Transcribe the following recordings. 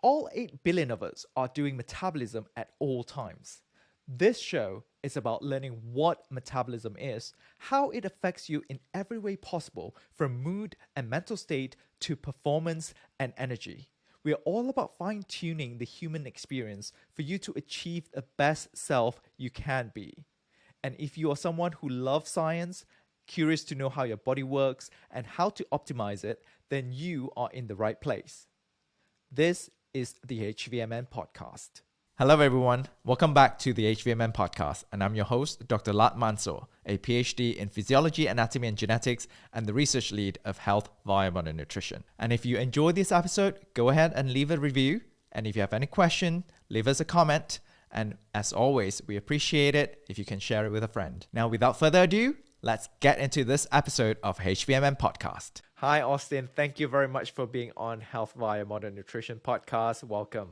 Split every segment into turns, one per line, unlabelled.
All 8 billion of us are doing metabolism at all times. This show is about learning what metabolism is, how it affects you in every way possible, from mood and mental state to performance and energy. We are all about fine tuning the human experience for you to achieve the best self you can be. And if you are someone who loves science, curious to know how your body works and how to optimize it, then you are in the right place. This is the H.V.M.N. podcast. Hello everyone, welcome back to the H.V.M.N. podcast, and I'm your host, Dr. Latt Mansor, a PhD in Physiology, Anatomy and Genetics, and the research lead of Health via Modern Nutrition. And if you enjoyed this episode, go ahead and leave a review, and if you have any question, leave us a comment, and as always, we appreciate it if you can share it with a friend. Now, without further ado, let's get into this episode of H.V.M.N. podcast. Hi, Austen. Thank you very much for being on Health via Modern Nutrition podcast. Welcome.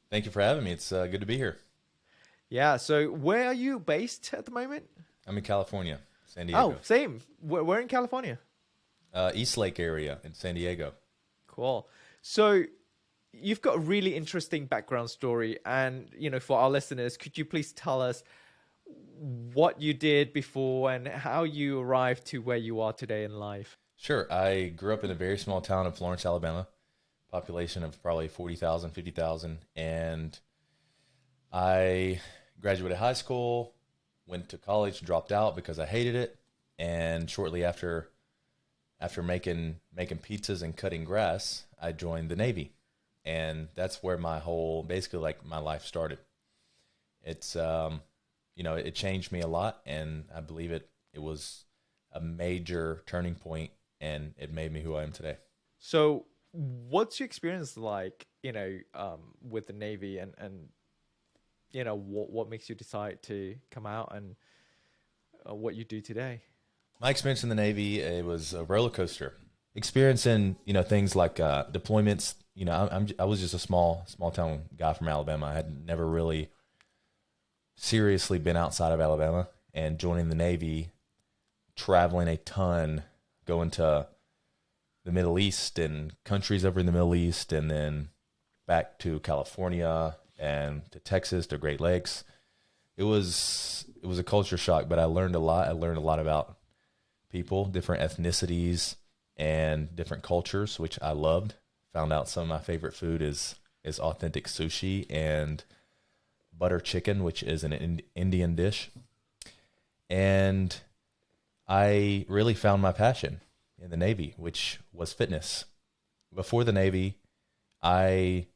Thank you for having me. It's good to be here.
Yeah. So where are you based at the moment?
I'm in California, San Diego.
Oh, same. We're in California.
East Lake area in San Diego.
Cool. So you've got a really interesting background story. And, for our listeners, could you please tell us what you did before and how you arrived to where you are today in life?
Sure. I grew up in a very small town of Florence, Alabama, population of probably 40,000, 50,000. And I graduated high school, went to college, dropped out because I hated it. And shortly after making pizzas and cutting grass, I joined the Navy. And that's where basically my life started. It's, it changed me a lot, and I believe it was a major turning point, and it made me who I am today.
So what's your experience like, with the Navy and what makes you decide to come out and what you do today?
My experience in the Navy, it was a roller coaster. Experiencing, things like deployments. I was just a small town guy from Alabama. I had never really seriously been outside of Alabama, and joining the Navy, traveling a ton, going to the Middle East and countries over in the Middle East, and then back to California and to Texas, to Great Lakes. It was a culture shock, but I learned a lot. I learned a lot about people, different ethnicities and different cultures, which I loved. Found out some of my favorite food is authentic sushi and butter chicken, which is an Indian dish. And I really found my passion in the Navy, which was fitness. Before the Navy, I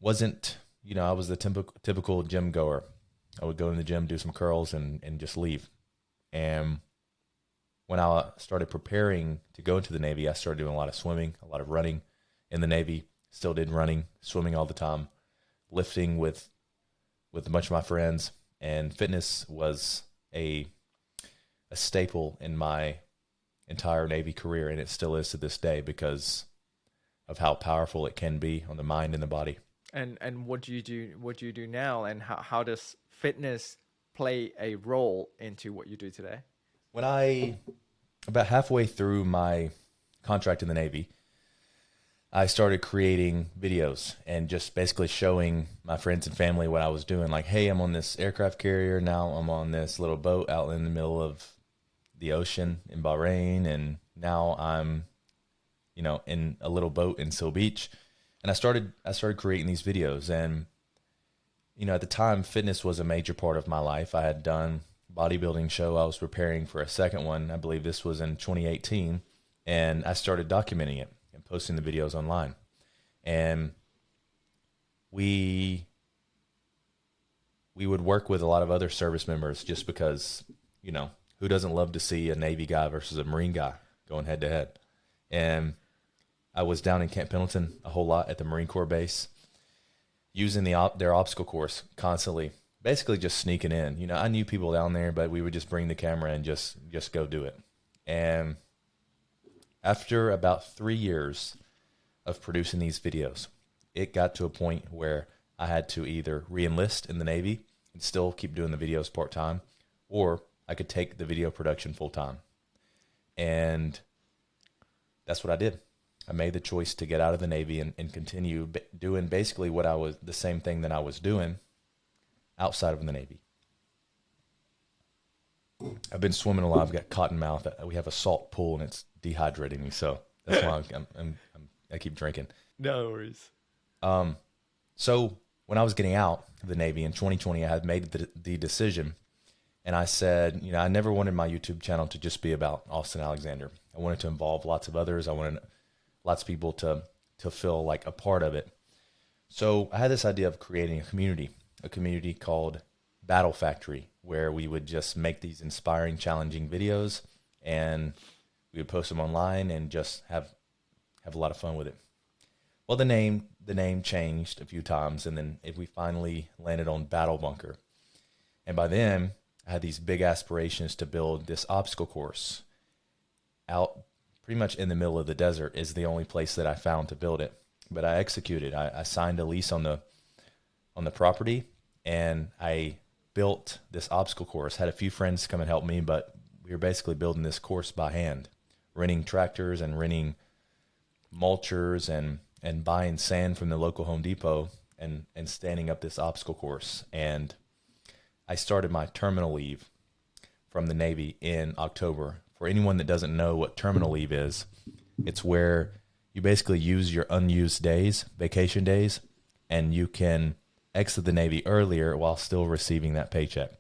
wasn't, I was the typical gym goer. I would go in the gym, do some curls, and just leave. And when I started preparing to go into the Navy, I started doing a lot of swimming, a lot of running in the Navy. Still did running, swimming all the time, lifting with a bunch of my friends, and fitness was a staple in my entire Navy career, and it still is to this day because of how powerful it can be on the mind and the body.
And what do you do? What do you do now? And how does fitness play a role into what you do today?
When about halfway through my contract in the Navy, I started creating videos and just basically showing my friends and family what I was doing. Like, hey, I'm on this aircraft carrier. Now I'm on this little boat out in the middle of the ocean in Bahrain. And now I'm, in a little boat in Seal Beach. And I started creating these videos. And, at the time, fitness was a major part of my life. I had done bodybuilding show. I was preparing for a second one. I believe this was in 2018. And I started documenting it and posting the videos online. And we would work with a lot of other service members just because, who doesn't love to see a Navy guy versus a Marine guy going head to head? And I was down in Camp Pendleton a whole lot at the Marine Corps base, using their obstacle course constantly, basically just sneaking in. I knew people down there, but we would just bring the camera and just go do it. And after about 3 years of producing these videos, it got to a point where I had to either re-enlist in the Navy and still keep doing the videos part-time, or I could take the video production full-time. And that's what I did. I made the choice to get out of the Navy and continue doing basically the same thing that I was doing outside of the Navy. I've been swimming a lot. I've got cotton mouth. We have a salt pool and it's dehydrating me. So that's why I keep drinking.
No worries.
So when I was getting out of the Navy in 2020, I had made the decision, and I said, I never wanted my YouTube channel to just be about Austen Alexander. I wanted to involve lots of others. I wanted lots of people to feel like a part of it. So I had this idea of creating a community called Battle Factory, where we would just make these inspiring, challenging videos, and we would post them online and just have a lot of fun with it. Well, the name changed a few times, and then we finally landed on Battle Bunker. And by then, I had these big aspirations to build this obstacle course out pretty much in the middle of the desert. Is the only place that I found to build it. But I executed. I signed a lease on the property, and I built this obstacle course. Had a few friends come and help me, but we were basically building this course by hand, renting tractors and renting mulchers and buying sand from the local Home Depot and standing up this obstacle course. And I started my terminal leave from the Navy in October. For anyone that doesn't know what terminal leave is, it's where you basically use your unused days, vacation days, and you can exit the Navy earlier while still receiving that paycheck.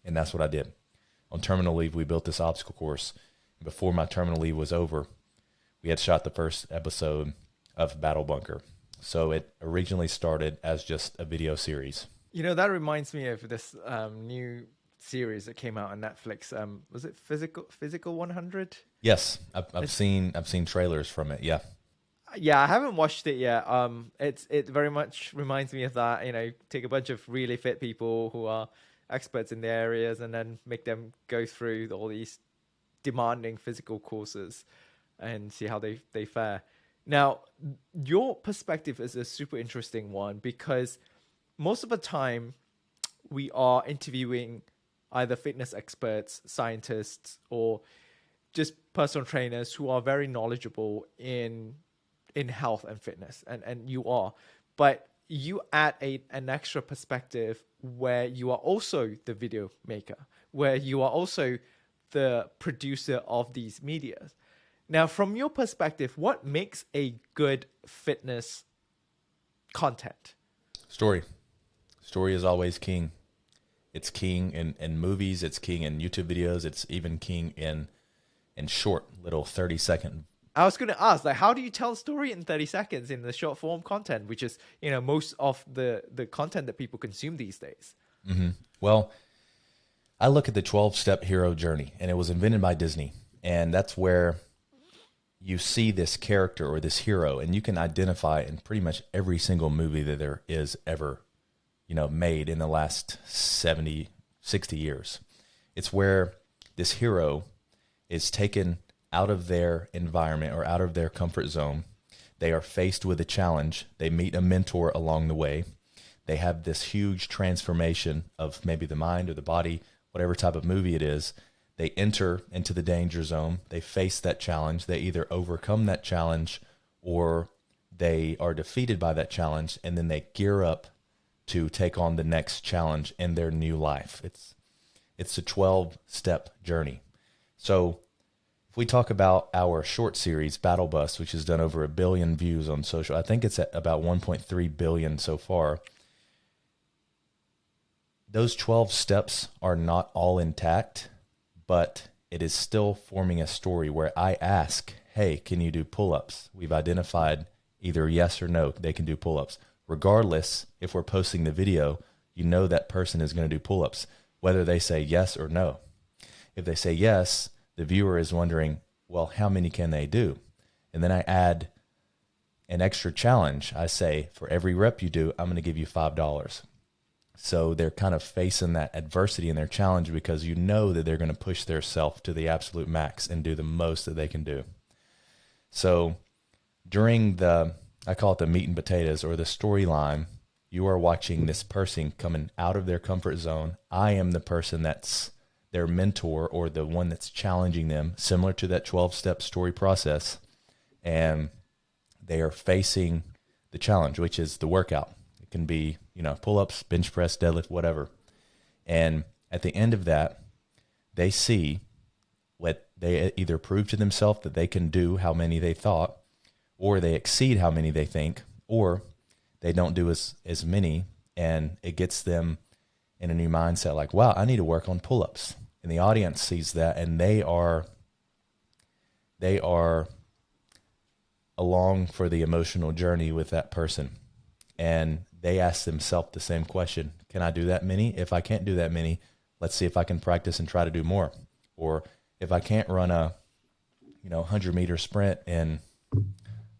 And that's what I did. On terminal leave, we built this obstacle course. Before my terminal leave was over, we had shot the first episode of Battle Bunker. So it originally started as just a video series.
That reminds me of this new series that came out on Netflix. Was it Physical 100?
Yes, I've seen trailers from it. Yeah.
Yeah, I haven't watched it yet. It very much reminds me of that. Take a bunch of really fit people who are experts in their areas and then make them go through all these demanding physical courses and see how they fare. Now, your perspective is a super interesting one because most of the time we are interviewing either fitness experts, scientists, or just personal trainers who are very knowledgeable in health and fitness, and you are. But you add an extra perspective where you are also the video maker, where you are also the producer of these medias. Now, from your perspective, what makes a good fitness content?
Story is always king. It's king in movies. It's king in YouTube videos. It's even king in short little 30-second.
I was going to ask, how do you tell a story in 30 seconds in the short form content, which is, most of the content that people consume these days?
Mm-hmm. Well, I look at the 12-step hero journey, and it was invented by Disney. And that's where you see this character or this hero, and you can identify in pretty much every single movie that there is ever, made in the last 70, 60 years. It's where this hero is taken out of their environment or out of their comfort zone. They are faced with a challenge. They meet a mentor along the way. They have this huge transformation of maybe the mind or the body, whatever type of movie it is. They enter into the danger zone. They face that challenge. They either overcome that challenge or they are defeated by that challenge, and then they gear up to take on the next challenge in their new life. It's a 12-step journey. So if we talk about our short series, Battle Bus, which has done over 1 billion views on social, I think it's at about 1.3 billion so far. Those 12 steps are not all intact, but it is still forming a story where I ask, hey, can you do pull-ups? We've identified either yes or no, they can do pull-ups. Regardless, if we're posting the video, that person is going to do pull-ups, whether they say yes or no. If they say yes, the viewer is wondering, well, how many can they do? And then I add an extra challenge. I say, for every rep you do, I'm going to give you $5. So they're kind of facing that adversity in their challenge because that they're going to push their self to the absolute max and do the most that they can do. So during I call it the meat and potatoes or the storyline, you are watching this person coming out of their comfort zone. I am the person that's their mentor or the one that's challenging them, similar to that 12-step story process. and they are facing the challenge, which is the workout. It can be, pull-ups, bench press, deadlift, whatever. And at the end of that, they see what they either prove to themselves that they can do how many they thought, or they exceed how many they think, or they don't do as many, and it gets them in a new mindset like, wow, I need to work on pull-ups. And the audience sees that, and they are along for the emotional journey with that person. And they ask themselves the same question. Can I do that many? If I can't do that many, let's see if I can practice and try to do more. Or if I can't run a 100-meter sprint in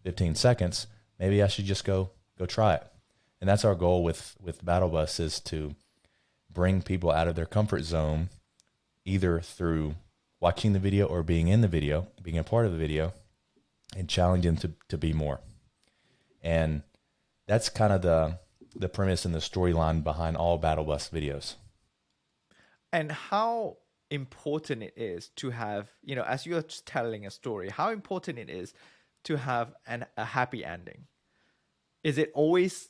15 seconds, maybe I should just go try it. And that's our goal with Battle Bus, is to bring people out of their comfort zone, either through watching the video or being in the video, being a part of the video, and challenge them to be more. And that's kind of the premise and the storyline behind all Battle Bus videos.
And how important it is to have, as you're just telling a story, how important it is to have a happy ending. Is it always,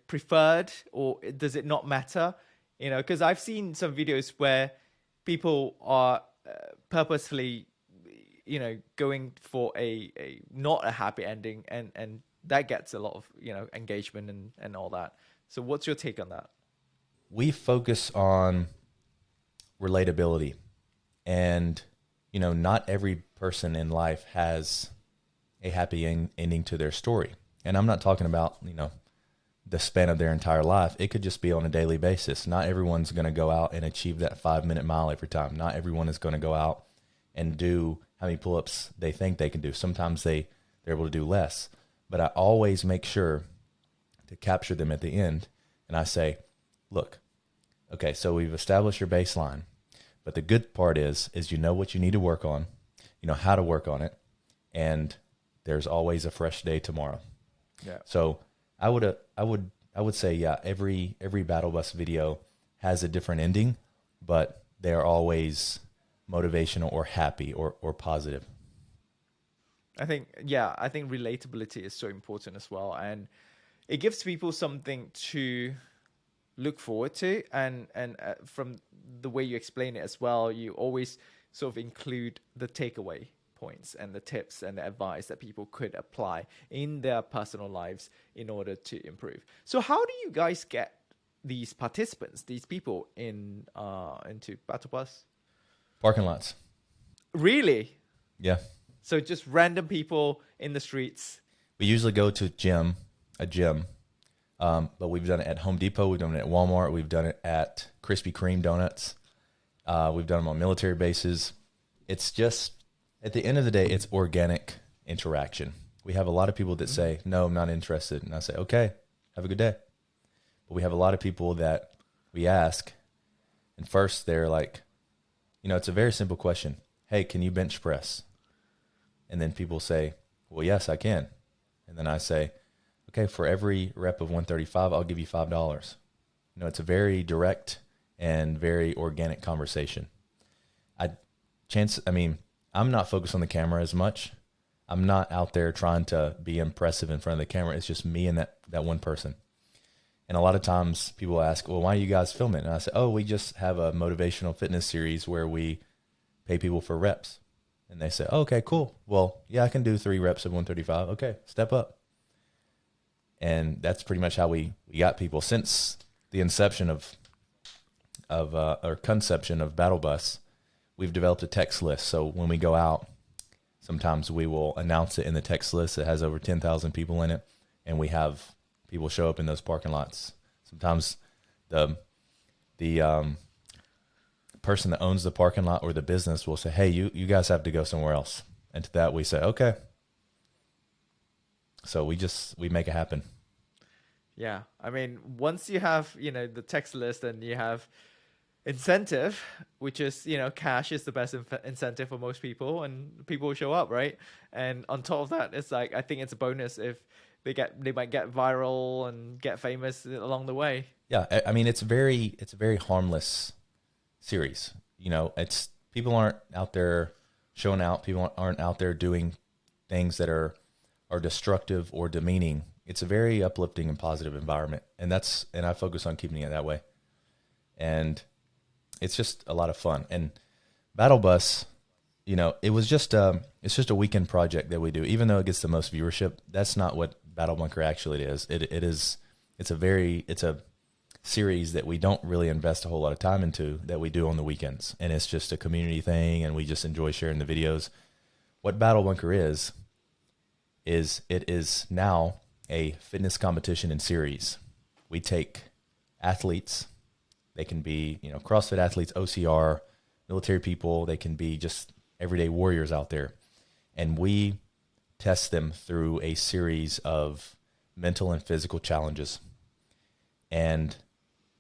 preferred, or does it not matter? Because I've seen some videos where people are purposefully, going for a not a happy ending, and that gets a lot of, engagement and all that. So what's your take on that?
We focus on relatability, and, not every person in life has a happy ending to their story. And I'm not talking about, the span of their entire life. It could just be on a daily basis. Not everyone's going to go out and achieve that 5-minute mile every time. Not everyone is going to go out and do how many pull-ups they think they can do. Sometimes they're able to do less. But I always make sure to capture them at the end. And I say, look, okay, so we've established your baseline. But the good part is you know what you need to work on, you know how to work on it, and there's always a fresh day tomorrow.
Yeah.
So I would say, yeah, every Battle Bus video has a different ending, but they are always motivational or happy or positive.
I think relatability is so important as well, and it gives people something to look forward to, and from the way you explain it as well, you always sort of include the takeaway points and the tips and the advice that people could apply in their personal lives in order to improve. So how do you guys get these participants, these people into Battle Bus?
Parking lots.
Really?
Yeah.
So just random people in the streets.
We usually go to a gym, but we've done it at Home Depot. We've done it at Walmart. We've done it at Krispy Kreme donuts. We've done them on military bases. It's just, at the end of the day, it's organic interaction. We have a lot of people that say, no, I'm not interested. And I say, okay, have a good day. But we have a lot of people that we ask, and first they're like, it's a very simple question. Hey, can you bench press? And then people say, well, yes, I can. And then I say, okay, for every rep of 135, I'll give you $5. It's a very direct and very organic conversation. I'm not focused on the camera as much. I'm not out there trying to be impressive in front of the camera. It's just me and that one person. And a lot of times people ask, well, why are you guys filming? And I say, oh, we just have a motivational fitness series where we pay people for reps. And they say, oh, okay, cool. Well, yeah, I can do 3 reps of 135. Okay, step up. And that's pretty much how we got people. Since the inception or conception of Battle Bus, we've developed a text list. So when we go out, sometimes we will announce it in the text list. It has over 10,000 people in it, and we have people show up in those parking lots. Sometimes the person that owns the parking lot or the business will say, hey, you guys have to go somewhere else. And to that we say, okay. So we make it happen.
Yeah. I mean, once you have, the text list and you have incentive, which is, cash is the best incentive for most people, and people will show up, right? And on top of that, it's like, I think it's a bonus if they might get viral and get famous along the way.
Yeah. I mean, it's a very harmless series. People aren't out there showing out. People aren't out there doing things that are are destructive or demeaning. It's a very uplifting and positive environment, and I focus on keeping it that way. And it's just a lot of fun. And Battle Bus, it's just a weekend project that we do. Even though it gets the most viewership, that's not what Battle Bunker actually is. It's a series that we don't really invest a whole lot of time into, that we do on the weekends, and it's just a community thing, and we just enjoy sharing the videos. What Battle Bunker is it is now a fitness competition and series. We take athletes. They can be, CrossFit athletes, OCR, military people. They can be just everyday warriors out there. And we test them through a series of mental and physical challenges. And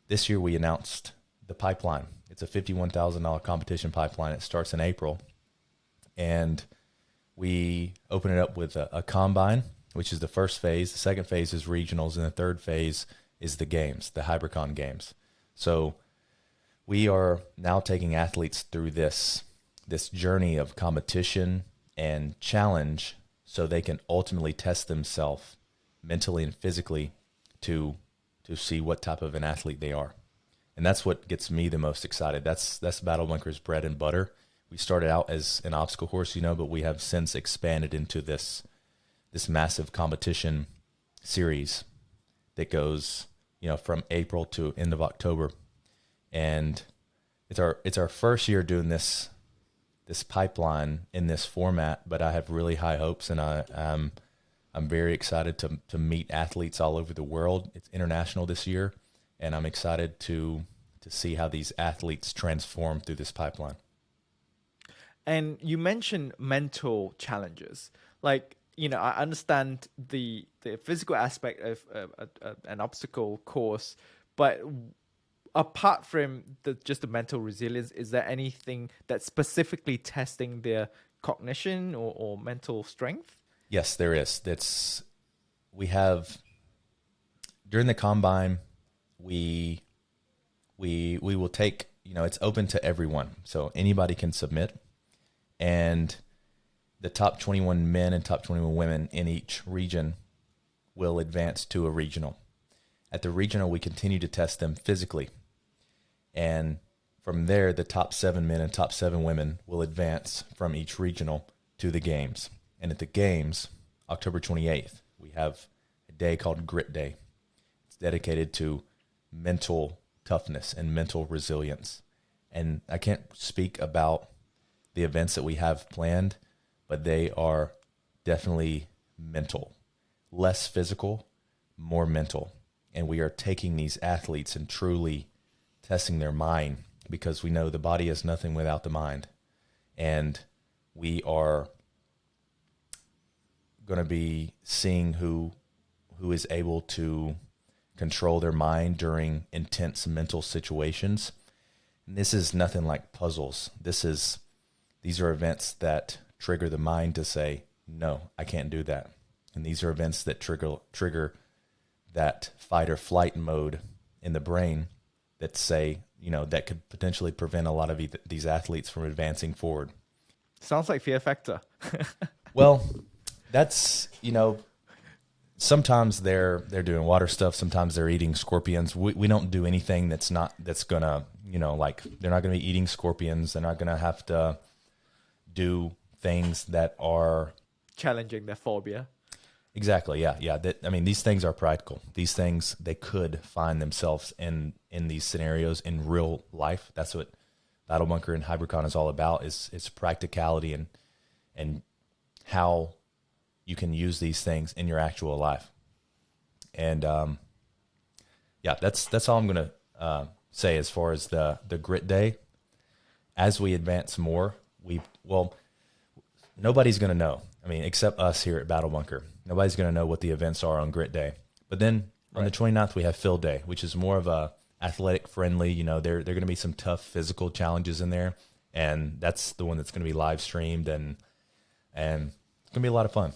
this year we announced the pipeline. It's a $51,000 competition pipeline. It starts in April. And we open it up with a combine, which is the first phase. The second phase is regionals. And the third phase is the games, the Hypercon games. So we are now taking athletes through this journey of competition and challenge, so they can ultimately test themselves mentally and physically to see what type of an athlete they are. And that's what gets me the most excited. That's Battle Bunker's bread and butter. We started out as an obstacle course, but we have since expanded into this massive competition series that goes, from April to end of October. And it's our first year doing this pipeline in this format, but I have really high hopes, and I'm very excited to meet athletes all over the world. It's international this year, and I'm excited to see how these athletes transform through this pipeline.
And you mentioned mental challenges. Like, I understand the physical aspect of an obstacle course, but apart from just the mental resilience, is there anything that's specifically testing their cognition or mental strength?
Yes, there is. We have, during the combine, we will take, it's open to everyone, so anybody can submit, and the top 21 men and top 21 women in each region will advance to a regional. At the regional, we continue to test them physically, and from there, the top 7 men and top 7 women will advance from each regional to the games. And at the games, October 28th, we have a day called Grit Day. It's dedicated to mental toughness and mental resilience. And I can't speak about the events that we have planned, but they are definitely mental. Less physical, more mental. And we are taking these athletes and truly testing their mind, because we know the body is nothing without the mind. And we are going to be seeing who is able to control their mind during intense mental situations. And this is nothing like puzzles. These are events that trigger the mind to say, no, I can't do that. And these are events that trigger that fight or flight mode in the brain that say, that could potentially prevent a lot of these athletes from advancing forward.
Sounds like Fear Factor.
Well, that's, sometimes they're doing water stuff. Sometimes they're eating scorpions. We don't do anything that's gonna, like, they're not gonna be eating scorpions. They're not gonna have to do things that are
challenging their phobia.
Exactly. Yeah. These things are practical. These things, they could find themselves in these scenarios in real life. That's what Battle Bunker and Hypercon is all about. Is practicality and how you can use these things in your actual life. And that's all I'm gonna say as far as the Grit Day. As we advance more, nobody's gonna know. Except us here at Battle Bunker. Nobody's going to know what the events are on Grit Day. But then on the 29th, we have Field Day, which is more of a athletic friendly. There are going to be some tough physical challenges in there. And that's the one that's going to be live streamed, and it's going to be a lot of fun.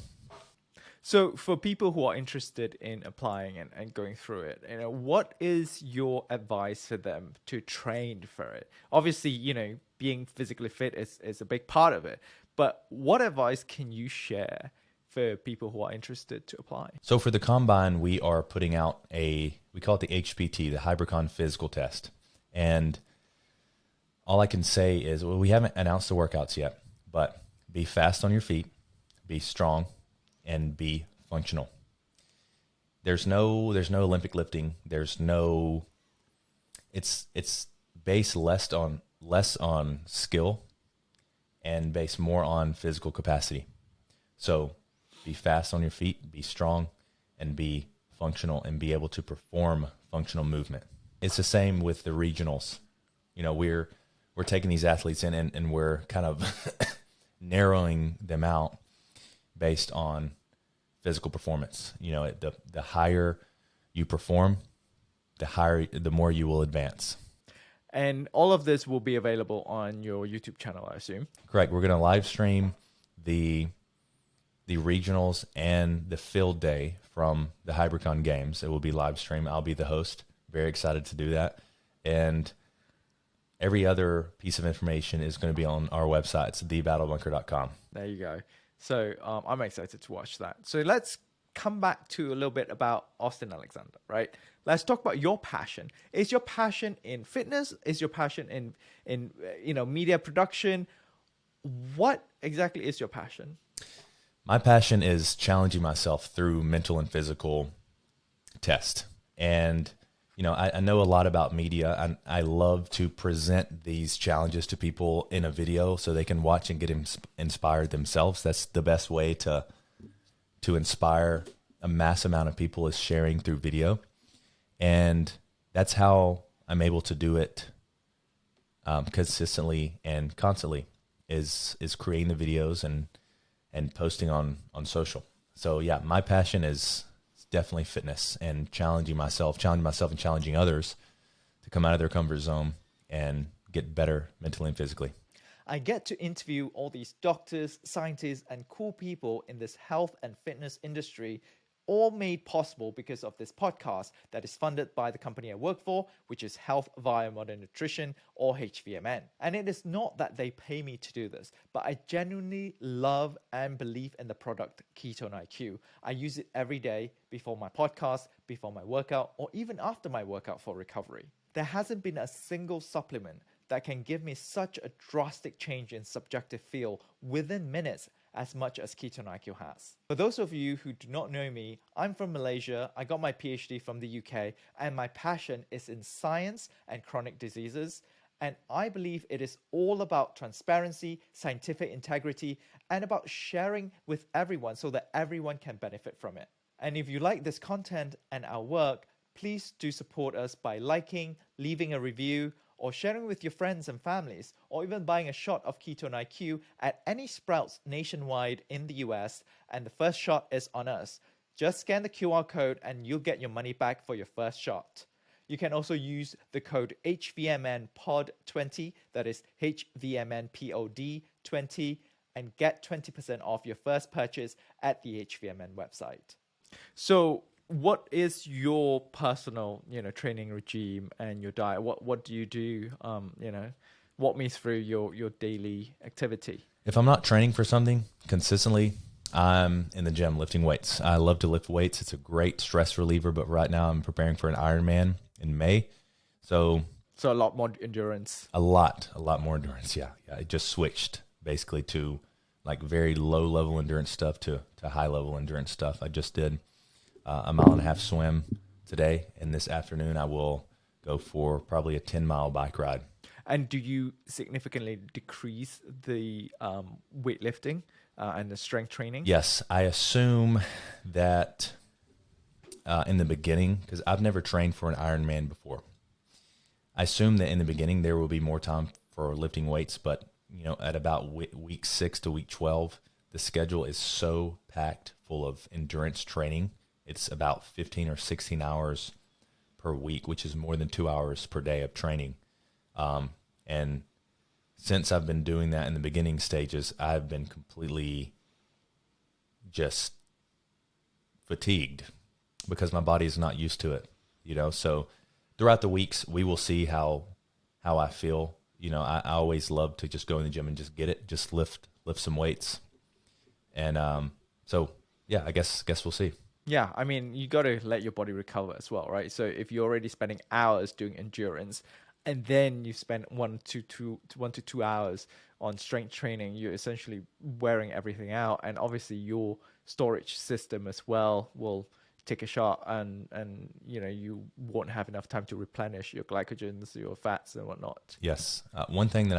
So for people who are interested in applying and going through it, what is your advice for them to train for it? Obviously, being physically fit is a big part of it. But what advice can you share for people who are interested to apply?
So for the combine, we are putting out we call it the HPT, the Hypercon Physical Test. And all I can say is, well, we haven't announced the workouts yet, but be fast on your feet, be strong, and be functional. There's no Olympic lifting. It's based less on skill and based more on physical capacity. So be fast on your feet, be strong, and be functional, and be able to perform functional movement. It's the same with the regionals. You know, we're taking these athletes in and we're kind of narrowing them out based on physical performance. You know, the higher you perform, the more you will advance.
And all of this will be available on your YouTube channel, I assume.
Correct. We're going to live stream the regionals and the field day from the Hypercon Games. It will be live stream. I'll be the host. Very excited to do that. And every other piece of information is going to be on our website. It's thebattlebunker.com.
There you go. So I'm excited to watch that. So let's come back to a little bit about Austen Alexander, right? Let's talk about your passion. Is your passion in fitness? Is your passion in media production? What exactly is your passion?
My passion is challenging myself through mental and physical tests. And, you know, I know a lot about media. I love to present these challenges to people in a video so they can watch and get inspired themselves. That's the best way to inspire a mass amount of people, is sharing through video. And that's how I'm able to do it consistently and constantly, is creating the videos and posting on social. So yeah, my passion is definitely fitness and challenging myself and challenging others to come out of their comfort zone and get better mentally and physically.
I get to interview all these doctors, scientists, and cool people in this health and fitness industry, all made possible because of this podcast that is funded by the company I work for, which is Health via Modern Nutrition, or H.V.M.N. And it is not that they pay me to do this, but I genuinely love and believe in the product Ketone-IQ. I use it every day before my podcast, before my workout, or even after my workout for recovery. There hasn't been a single supplement that can give me such a drastic change in subjective feel within minutes as much as Ketone-IQ has. For those of you who do not know me, I'm from Malaysia, I got my PhD from the UK, and my passion is in science and chronic diseases, and I believe it is all about transparency, scientific integrity, and about sharing with everyone so that everyone can benefit from it. And if you like this content and our work, please do support us by liking, leaving a review, or sharing with your friends and families, or even buying a shot of Ketone-IQ at any Sprouts nationwide in the US, and the first shot is on us. Just scan the QR code and you'll get your money back for your first shot. You can also use the code HVMNPOD20, that is HVMNPOD20, and get 20% off your first purchase at the H.V.M.N. website. So what is your personal, training regime and your diet? What do you do? Walk me through your daily activity.
If I'm not training for something consistently, I'm in the gym lifting weights. I love to lift weights. It's a great stress reliever, but right now I'm preparing for an Ironman in May. So
a lot more endurance.
A lot more endurance. Yeah. I just switched basically to like very low level endurance stuff to high level endurance stuff. I just did a 1.5 mile swim today, and this afternoon I will go for probably a 10-mile bike ride.
And do you significantly decrease the weightlifting and the strength training?
Yes, I assume that in the beginning, because I've never trained for an Ironman before, I assume that in the beginning there will be more time for lifting weights, but at about week 6 to week 12, the schedule is so packed full of endurance training. It's about 15 or 16 hours per week, which is more than 2 hours per day of training. And since I've been doing that in the beginning stages, I've been completely just fatigued because my body is not used to it, So throughout the weeks, we will see how I feel. I always love to just go in the gym and just get it, just lift some weights. And so yeah, I guess we'll see.
Yeah, I mean, you got to let your body recover as well, right? So if you're already spending hours doing endurance, and then you spend 1 to 2 hours on strength training, you're essentially wearing everything out, and obviously your storage system as well will take a shot, and you won't have enough time to replenish your glycogens, your fats, and whatnot.
Yes. One thing that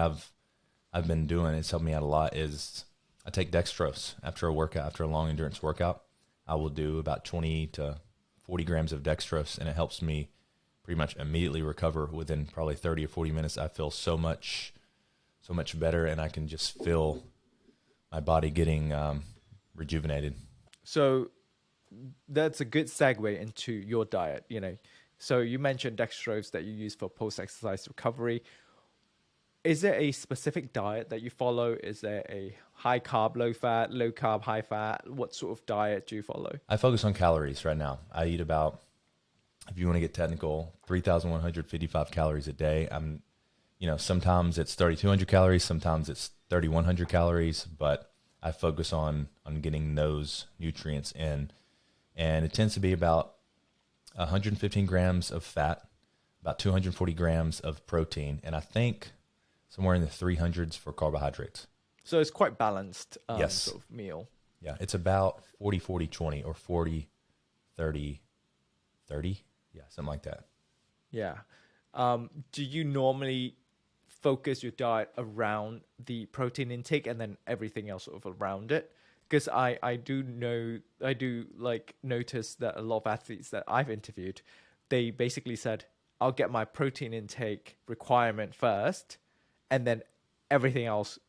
I've been doing, it's helped me out a lot, is I take dextrose after a workout, after a long endurance workout. I will do about 20 to 40 grams of dextrose, and it helps me pretty much immediately recover within probably 30 or 40 minutes. I feel so much better, and I can just feel my body getting rejuvenated.
So that's a good segue into your diet. So you mentioned dextrose that you use for post-exercise recovery. Is there a specific diet that you follow? Is there a high carb, low fat, low carb, high fat? What sort of diet do you follow?
I focus on calories right now. I eat about, if you want to get technical, 3,155 calories a day. Sometimes it's 3,200 calories, sometimes it's 3,100 calories, but I focus on getting those nutrients in. And it tends to be about 115 grams of fat, about 240 grams of protein, and I think somewhere in the 300s for carbohydrates.
So it's quite balanced
Yes.
sort of meal.
Yeah, it's about 40, 40, 20 or 40, 30, 30. Yeah, something like that.
Yeah. Do you normally focus your diet around the protein intake and then everything else sort of around it? Because I do like notice that a lot of athletes that I've interviewed, they basically said, I'll get my protein intake requirement first, and then everything else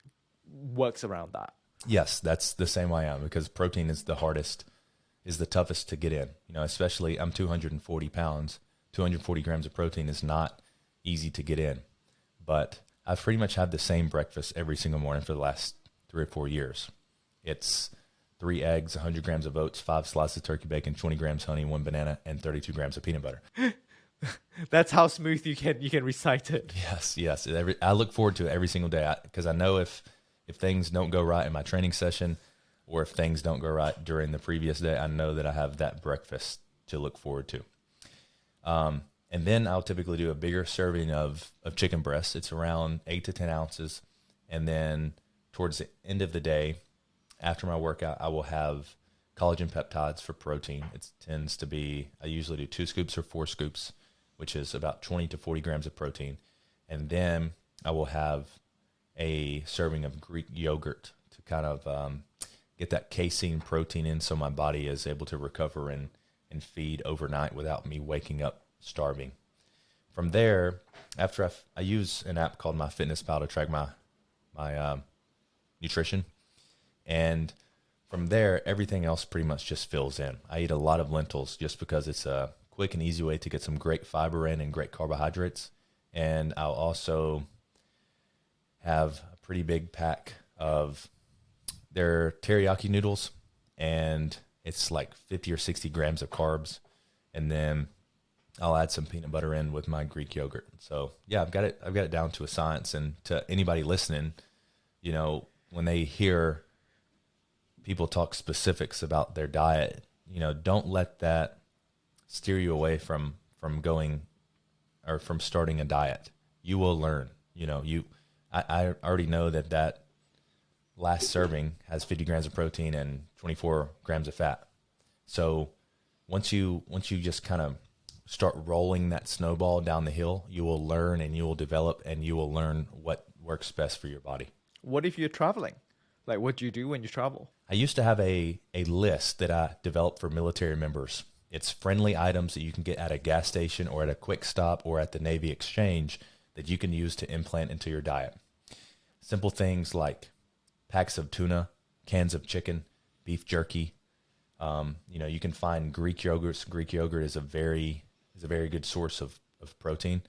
works around that.
Yes, that's the same way I am, because protein is the toughest to get in. Especially I'm 240 pounds, 240 grams of protein is not easy to get in. But I've pretty much had the same breakfast every single morning for the last 3 or 4 years. It's 3 eggs, 100 grams of oats, 5 slices of turkey bacon, 20 grams honey, 1 banana, and 32 grams of peanut butter.
That's how smooth you can recite it.
Yes. I look forward to it every single day, because I know if things don't go right in my training session, or if things don't go right during the previous day, I know that I have that breakfast to look forward to. And then I'll typically do a bigger serving of chicken breast. It's around 8 to 10 ounces. And then towards the end of the day, after my workout, I will have collagen peptides for protein. It tends to be, I usually do 2 scoops or 4 scoops, which is about 20 to 40 grams of protein. And then I will have a serving of Greek yogurt to kind of get that casein protein in, so my body is able to recover and feed overnight without me waking up starving. From there, after I use an app called MyFitnessPal to track my nutrition. And from there, everything else pretty much just fills in. I eat a lot of lentils just because it's a quick and easy way to get some great fiber in and great carbohydrates. And I'll also have a pretty big pack of their teriyaki noodles, and it's like 50 or 60 grams of carbs. And then I'll add some peanut butter in with my Greek yogurt. So yeah, I've got it down to a science. And to anybody listening, when they hear people talk specifics about their diet, don't let that steer you away from going or from starting a diet. You will learn. I already know that last serving has 50 grams of protein and 24 grams of fat. So once you just kind of start rolling that snowball down the hill, you will learn and you will develop and you will learn what works best for your body.
What if you're traveling? Like, what do you do when you travel?
I used to have a list that I developed for military members. It's friendly items that you can get at a gas station or at a quick stop or at the Navy Exchange that you can use to implant into your diet. Simple things like packs of tuna, cans of chicken, beef jerky. You can find Greek yogurts. Greek yogurt is a very good source of protein.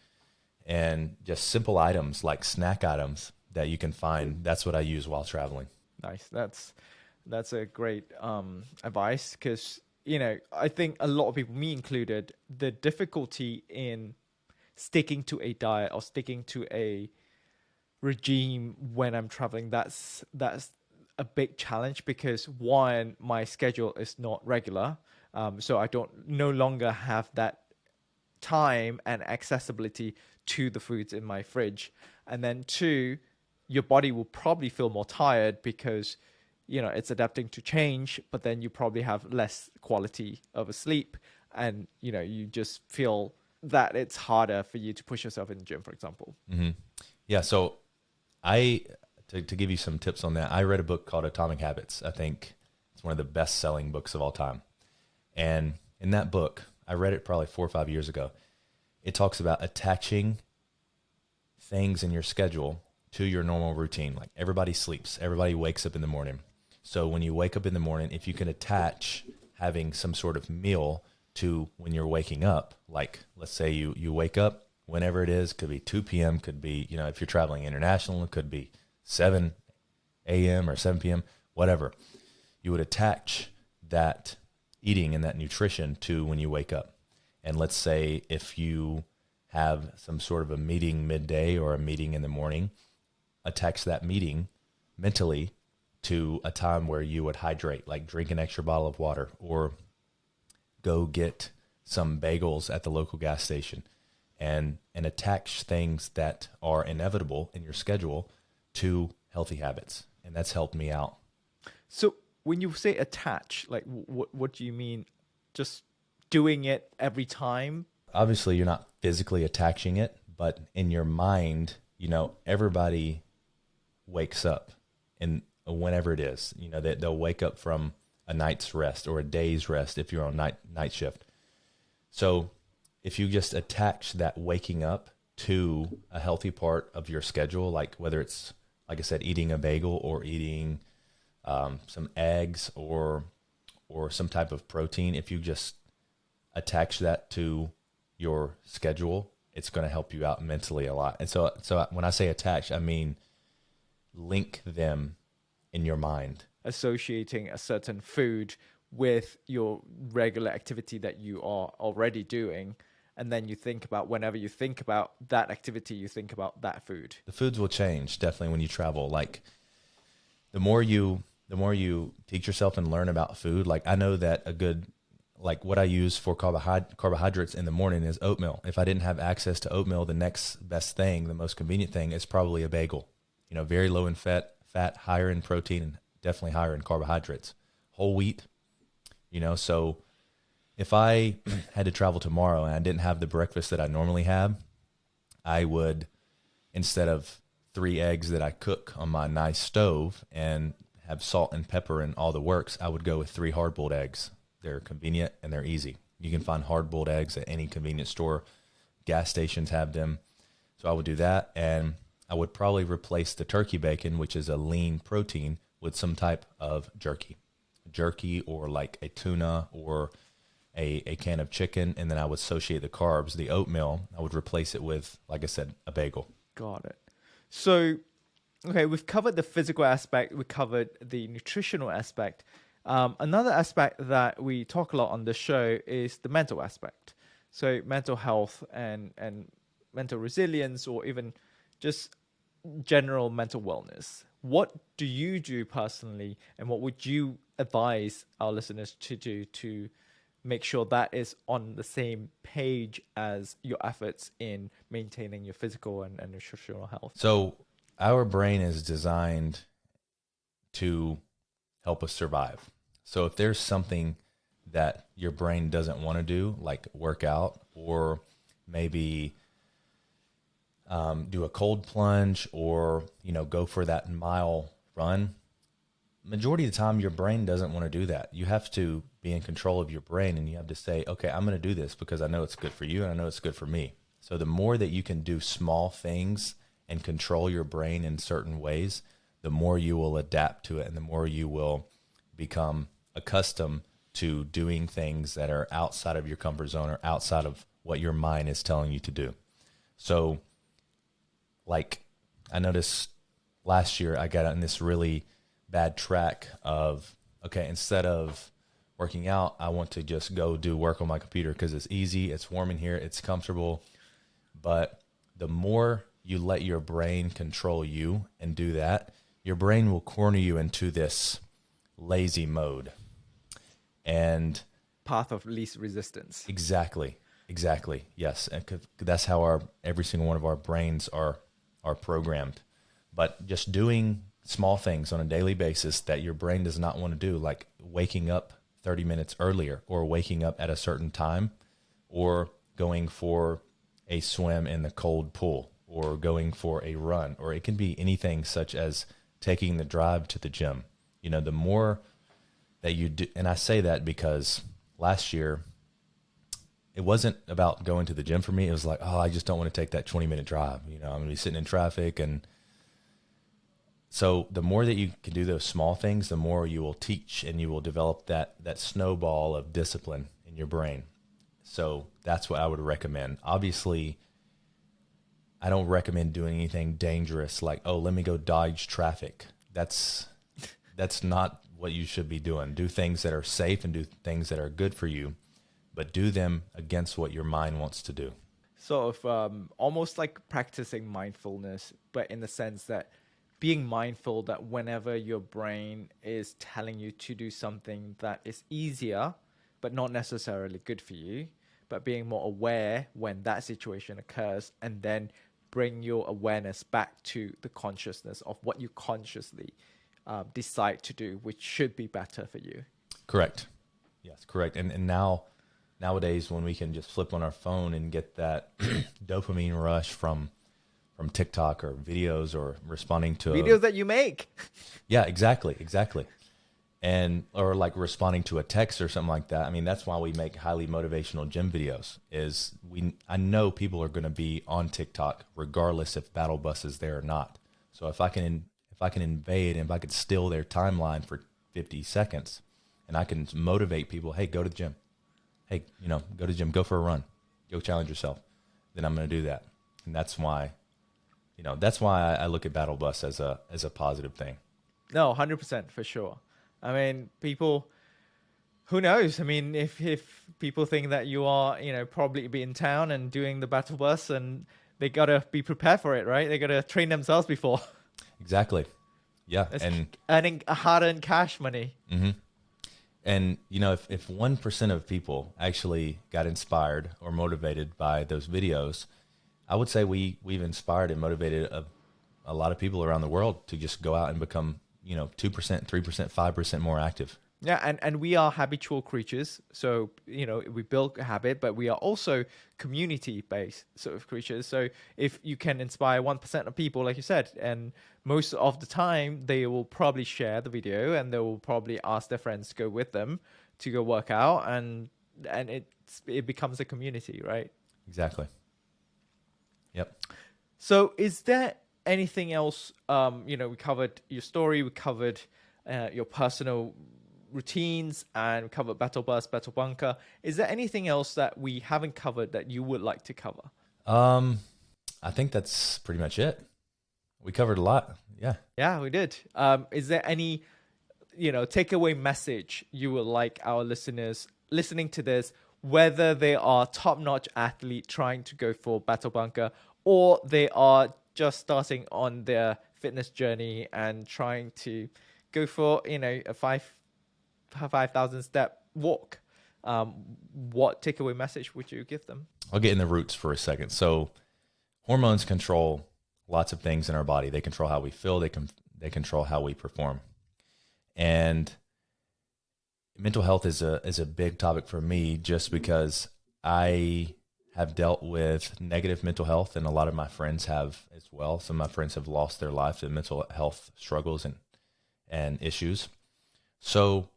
And just simple items like snack items that you can find. That's what I use while traveling.
Nice. That's a great advice, because I think a lot of people, me included, the difficulty in sticking to a diet or sticking to a regime when I'm traveling, that's a big challenge because one, my schedule is not regular. So I don't no longer have that time and accessibility to the foods in my fridge. And then two, your body will probably feel more tired because it's adapting to change, but then you probably have less quality of a sleep, and you just feel that it's harder for you to push yourself in the gym, for example.
Mm-hmm. Yeah. So to give you some tips on that, I read a book called Atomic Habits. I think it's one of the best selling books of all time. And in that book, I read it probably 4 or 5 years ago. It talks about attaching things in your schedule to your normal routine. Like everybody sleeps, everybody wakes up in the morning. So when you wake up in the morning, if you can attach having some sort of meal to when you're waking up, like let's say you wake up whenever it is, could be 2 p.m., could be, if you're traveling international, it could be 7 a.m. or 7 p.m., whatever. You would attach that eating and that nutrition to when you wake up. And let's say if you have some sort of a meeting midday or a meeting in the morning, attach that meeting mentally to a time where you would hydrate, like drink an extra bottle of water or go get some bagels at the local gas station, and attach things that are inevitable in your schedule to healthy habits. And that's helped me out.
So when you say attach, like what do you mean? Just doing it every time?
Obviously, you're not physically attaching it, but in your mind, everybody wakes up, and whenever it is, they'll wake up from a night's rest or a day's rest if you're on night shift. So if you just attach that waking up to a healthy part of your schedule, like whether it's, like I said, eating a bagel or eating some eggs or some type of protein, if you just attach that to your schedule, it's going to help you out mentally a lot. And so when I say attach, I mean link them in your mind.
Associating a certain food with your regular activity that you are already doing. And then you think about, whenever you think about that activity, you think about that food.
The foods will change definitely when you travel. Like the more you teach yourself and learn about food, like I know that like what I use for carbohydrates in the morning is oatmeal. If I didn't have access to oatmeal, the next best thing, the most convenient thing is probably a bagel. Very low in fat, higher in protein, and definitely higher in carbohydrates. Whole wheat, so if I had to travel tomorrow and I didn't have the breakfast that I normally have, I would, instead of 3 eggs that I cook on my nice stove and have salt and pepper and all the works, I would go with 3 hard-boiled eggs. They're convenient and they're easy. You can find hard-boiled eggs at any convenience store. Gas stations have them. So I would do that, and I would probably replace the turkey bacon, which is a lean protein, with some type of jerky or like a tuna or a can of chicken, and then I would associate the carbs, the oatmeal, I would replace it with, like I said, a bagel.
Got it. So, okay, we've covered the physical aspect, we covered the nutritional aspect. Another aspect that we talk a lot on the show is the mental aspect. So mental health and mental resilience, or even just general mental wellness. What do you do personally, and what would you advise our listeners to do to make sure that is on the same page as your efforts in maintaining your physical and nutritional health?
So our brain is designed to help us survive. So if there's something that your brain doesn't want to do, like work out or maybe do a cold plunge or, go for that mile run, majority of the time your brain doesn't want to do that. You have to be in control of your brain, and you have to say, okay, I'm going to do this because I know it's good for you and I know it's good for me. So the more that you can do small things and control your brain in certain ways, the more you will adapt to it, and the more you will become accustomed to doing things that are outside of your comfort zone or outside of what your mind is telling you to do. So like I noticed last year, I got on this really bad track of, okay, instead of working out, I want to just go do work on my computer because it's easy, it's warm in here, it's comfortable. But the more you let your brain control you and do that, your brain will corner you into this lazy mode. And
Path of least resistance.
exactly, yes. And that's how every single one of our brains are programmed. But just doing small things on a daily basis that your brain does not want to do, like waking up 30 minutes earlier, or waking up at a certain time, or going for a swim in the cold pool, or going for a run, or it can be anything such as taking the drive to the gym. You know, the more that you do, and I say that because last year it wasn't about going to the gym for me. It was like, oh, I just don't want to take that 20-minute drive. You know, I'm going to be sitting in traffic. And so the more that you can do those small things, the more you will teach, and you will develop that snowball of discipline in your brain. So that's what I would recommend. Obviously, I don't recommend doing anything dangerous like, oh, let me go dodge traffic. That's not what you should be doing. Do things that are safe and do things that are good for you, but do them against what your mind wants to do.
Sort of almost like practicing mindfulness, but in the sense that being mindful that whenever your brain is telling you to do something that is easier, but not necessarily good for you, but being more aware when that situation occurs, and then bring your awareness back to the consciousness of what you consciously decide to do, which should be better for you.
Correct. Yes, correct. And nowadays, when we can just flip on our phone and get that dopamine rush from TikTok or videos, or responding to
videos that you make.
Yeah, exactly. And, or like responding to a text or something like that. I mean, that's why we make highly motivational gym videos, is I know people are going to be on TikTok regardless if Battle Bus is there or not. So if I can invade, and if I could steal their timeline for 50 seconds, and I can motivate people, hey, go to the gym. Hey, go to the gym, go for a run, go challenge yourself. Then I'm going to do that. And that's why I look at Battle Bus as a positive thing.
No, 100% for sure. I mean, people, who knows? I mean, if people think that you are, probably be in town and doing the Battle Bus, and they got to be prepared for it, right? They got to train themselves before.
Exactly. Yeah.
That's
and
earning hard-earned cash money.
Mm-hmm. And, if 1% of people actually got inspired or motivated by those videos, I would say we've inspired and motivated a lot of people around the world to just go out and become 2%, 3%, 5% more active.
Yeah, and we are habitual creatures. So, we build a habit, but we are also community-based sort of creatures. So if you can inspire 1% of people, like you said, and most of the time they will probably share the video, and they will probably ask their friends to go with them to go work out, and it becomes a community, right?
Exactly. Yep.
So is there anything else? We covered your story, we covered your personal routines, and we covered Battle Bus, Battle Bunker. Is there anything else that we haven't covered that you would like to cover?
I think that's pretty much it. We covered a lot. Yeah.
Yeah, we did. Is there any, takeaway message you would like our listeners listening to this, whether they are top-notch athlete trying to go for Battle Bunker, or they are just starting on their fitness journey and trying to go for, a 5,000 step walk? What takeaway message would you give them?
I'll get in the roots for a second. So hormones control lots of things in our body. They control how we feel. They control how we perform. And mental health is a big topic for me, just because I have dealt with negative mental health, and a lot of my friends have as well. Some of my friends have lost their life to mental health struggles and issues. So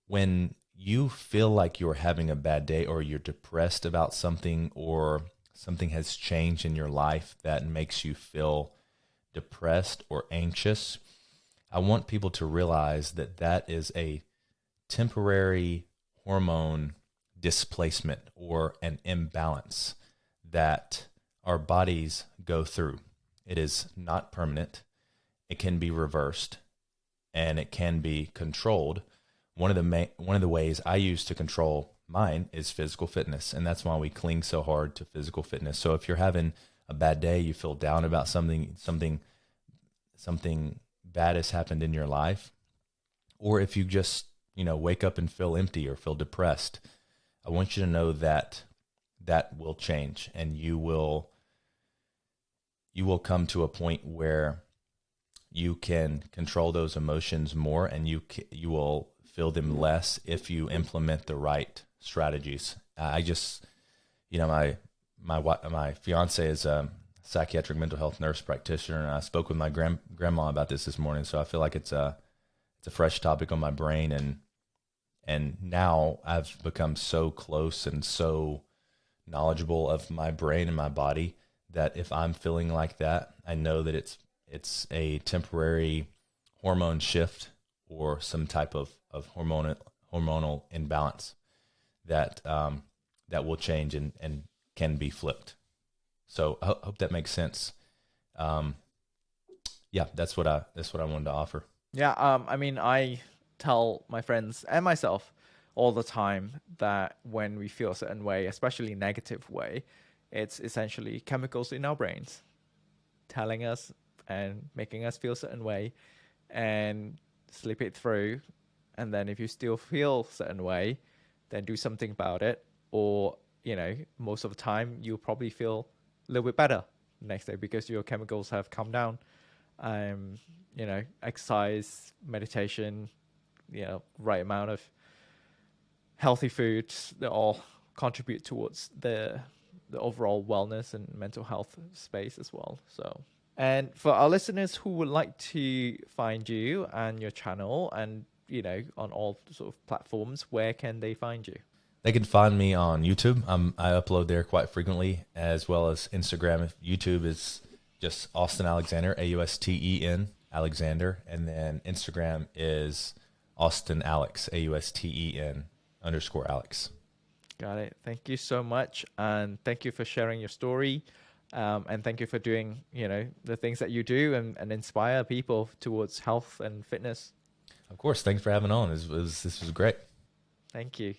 when you feel like you're having a bad day, or you're depressed about something, or something has changed in your life that makes you feel depressed or anxious, I want people to realize that is a temporary hormone displacement or an imbalance that our bodies go through. It is not permanent. It can be reversed, and it can be controlled. One of the ways I use to control mine is physical fitness, and that's why we cling so hard to physical fitness. So if you're having a bad day, you feel down about something bad has happened in your life, or if you just, wake up and feel empty or feel depressed, I want you to know that that will change, and you will come to a point where you can control those emotions more, and you will feel them less if you implement the right strategies. I just, my fiance is a psychiatric mental health nurse practitioner, and I spoke with my grandma about this morning. So I feel like it's a fresh topic on my brain, and now I've become so close and so knowledgeable of my brain and my body that if I'm feeling like that, I know that it's a temporary hormone shift or some type of hormonal imbalance that that will change and can be flipped. So I hope that makes sense. Yeah, that's what I wanted to offer.
Yeah, I mean, I tell my friends and myself all the time that when we feel a certain way, especially negative way, it's essentially chemicals in our brains telling us and making us feel a certain way, and sleep it through. And then if you still feel a certain way, then do something about it. Or, most of the time you'll probably feel a little bit better the next day because your chemicals have come down. Exercise, meditation, right amount of healthy foods, they all contribute towards the overall wellness and mental health space as well. So, and for our listeners who would like to find you and your channel and, on all sort of platforms, where can they find you?
They can find me on YouTube. I upload there quite frequently, as well as Instagram. YouTube is just Austen Alexander, Austen Alexander, and then Instagram is Austen Alex, AUSTEN_Alex.
Got it. Thank you so much, and thank you for sharing your story, and thank you for doing the things that you do and inspire people towards health and fitness.
Of course, thanks for having on. This was great.
Thank you.